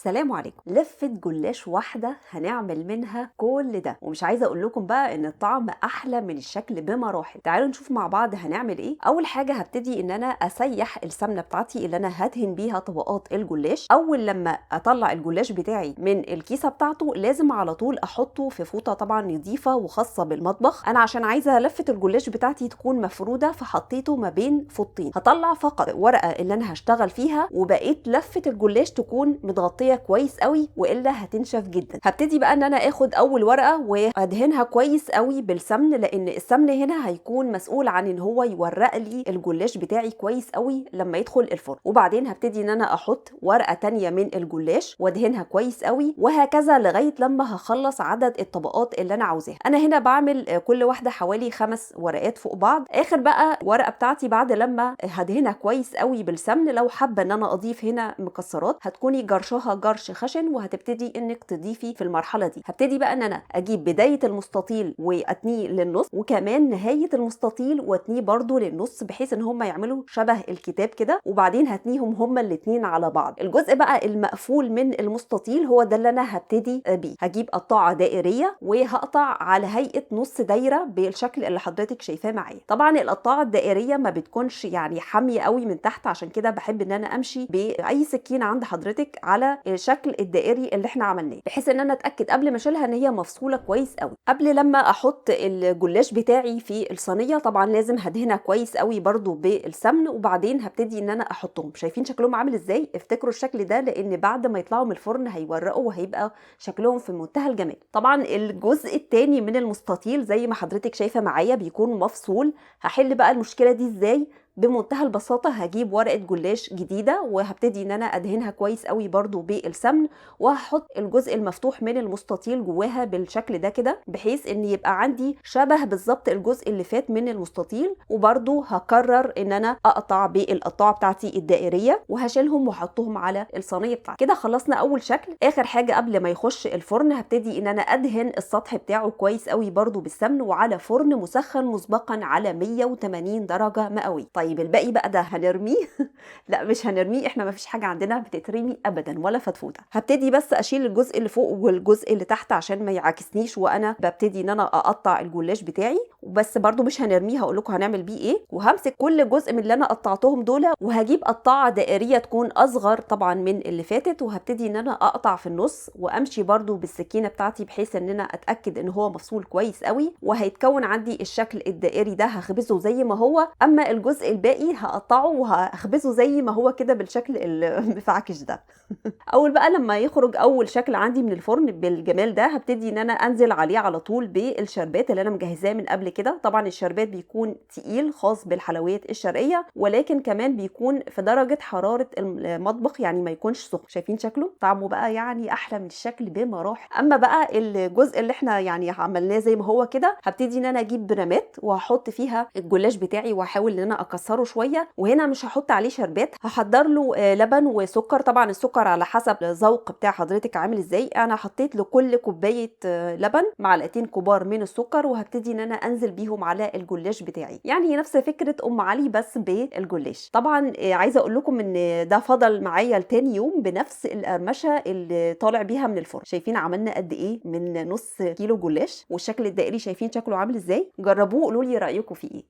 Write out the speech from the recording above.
سلام عليكم. لفة جلاش واحدة هنعمل منها كل ده، ومش عايزة اقول لكم بقى ان الطعم احلى من الشكل بمراحل. تعالوا نشوف مع بعض هنعمل ايه. اول حاجة هبتدي ان انا اسيح السمنة بتاعتي اللي انا هدهن بيها طبقات الجلاش. اول لما اطلع الجلاش بتاعي من الكيسة بتاعته لازم على طول احطه في فوطة طبعا نظيفة وخاصة بالمطبخ. انا عشان عايزة لفة الجلاش بتاعتي تكون مفرودة فحطيته ما بين فوطتين. هطلع فقط ورقة اللي انا هشتغل فيها، وبقيت لفة الجلاش تكون متغطية كويس قوي والا هتنشف جدا. هبتدي بقى ان انا اخد اول ورقه وادهنها كويس قوي بالسمن، لان السمن هنا هيكون مسؤول عن ان هو يورق لي الجلاش بتاعي كويس قوي لما يدخل الفرن. وبعدين هبتدي ان انا احط ورقه تانية من الجلاش وادهنها كويس قوي، وهكذا لغايه لما هخلص عدد الطبقات اللي انا عاوزاها. انا هنا بعمل كل واحده حوالي 5 ورقات فوق بعض. اخر بقى ورقه بتاعتي بعد لما هدهنها كويس قوي بالسمن، لو حابه ان انا اضيف هنا مكسرات هتكوني جرشها جرش خشن وهتبتدي انك تضيفي في المرحله دي. هبتدي بقى ان انا اجيب بدايه المستطيل واتنيه للنص، وكمان نهايه المستطيل واتنيه برضو للنص، بحيث ان هم يعملوا شبه الكتاب كده، وبعدين هتنيهم هما الاثنين على بعض. الجزء بقى المقفول من المستطيل هو ده اللي انا هبتدي بيه. هجيب قطاعه دائريه وهقطع على هيئه نص دايره بالشكل اللي حضرتك شايفاه معايا. طبعا القطاعه الدائريه ما بتكونش يعني حاميه قوي من تحت، عشان كده بحب ان انا امشي باي سكينه عند حضرتك على الشكل الدائري اللي احنا عملناه، بحيث ان انا اتاكد قبل ما اشيلها ان هي مفصوله كويس قوي. قبل لما احط الجلاش بتاعي في الصينيه طبعا لازم هدهنها كويس قوي برضو بالسمن، وبعدين هبتدي ان انا احطهم. شايفين شكلهم عامل ازاي؟ افتكروا الشكل ده لان بعد ما يطلعوا من الفرن هيورقوا وهيبقى شكلهم في منتهى الجمال. طبعا الجزء الثاني من المستطيل زي ما حضرتك شايفه معايا بيكون مفصول. هحل بقى المشكله دي ازاي؟ بمنتهى البساطة هجيب ورقة جلاش جديدة وهبتدي ان انا ادهنها كويس قوي برضو بالسمن، وهحط الجزء المفتوح من المستطيل جواها بالشكل ده كده، بحيث ان يبقى عندي شبه بالظبط الجزء اللي فات من المستطيل. وبرضو هكرر ان انا اقطع بالقطاعة بتاعتي الدائرية وهشيلهم واحطهم على الصينية بتاعتي. كده خلصنا اول شكل. اخر حاجة قبل ما يخش الفرن هبتدي ان انا ادهن السطح بتاعه كويس قوي برضو بالسمن، وعلى فرن مسخن مسبقا على 180 درجة مئوية. طيب الباقي بقى ده هنرميه؟ لا مش هنرميه، احنا ما فيش حاجه عندنا بتترمي ابدا ولا فتفوته. هبتدي بس اشيل الجزء اللي فوق والجزء اللي تحت عشان ما يعاكسنيش وانا ببتدي ان انا اقطع الجلاش بتاعي، وبس برضو مش هنرميه، هقول لكم هنعمل بيه ايه. وهمسك كل جزء من اللي انا قطعتهم دول وهجيب قطاعه دائريه تكون اصغر طبعا من اللي فاتت، وهبتدي ان انا اقطع في النص وامشي برضو بالسكينه بتاعتي بحيث ان انا اتاكد ان هو مفصول كويس قوي، وهيتكون عندي الشكل الدائري ده. هخبزه زي ما هو، اما الجزء الباقي هقطعه وهخبزه زي ما هو كده بالشكل المفعكش ده. اول بقى لما يخرج اول شكل عندي من الفرن بالجمال ده هبتدي ان انا انزل عليه على طول بالشربات اللي انا مجهزاه من قبل كده. طبعا الشربات بيكون تقيل خاص بالحلويات الشرقيه، ولكن كمان بيكون في درجه حراره المطبخ، يعني ما يكونش سخن. شايفين شكله؟ طعمه بقى يعني احلى من الشكل بمراحل. اما بقى الجزء اللي احنا يعني عملناه زي ما هو كده هبتدي ان انا اجيب برامات وهحط فيها الجلاش بتاعي واحاول ان انا اكسره شويه. وهنا مش هحط عليه شربات، هحضر له لبن وسكر. طبعا السكر على حسب الذوق بتاع حضرتك عامل ازاي. انا حطيت لكل كوبايه لبن معلقتين كبار من السكر، وهبتدي ان انا انزل بيهم على الجلاش بتاعي، يعني نفس فكره ام علي بس بالجلاش. طبعا عايزه اقول لكم ان ده فضل معايا لتاني يوم بنفس القرمشه اللي طالع بيها من الفرن. شايفين عملنا قد ايه من نص كيلو جلاش، والشكل الدائري شايفين شكله عامل ازاي؟ جربوه قولوا لي رايكم فيه ايه.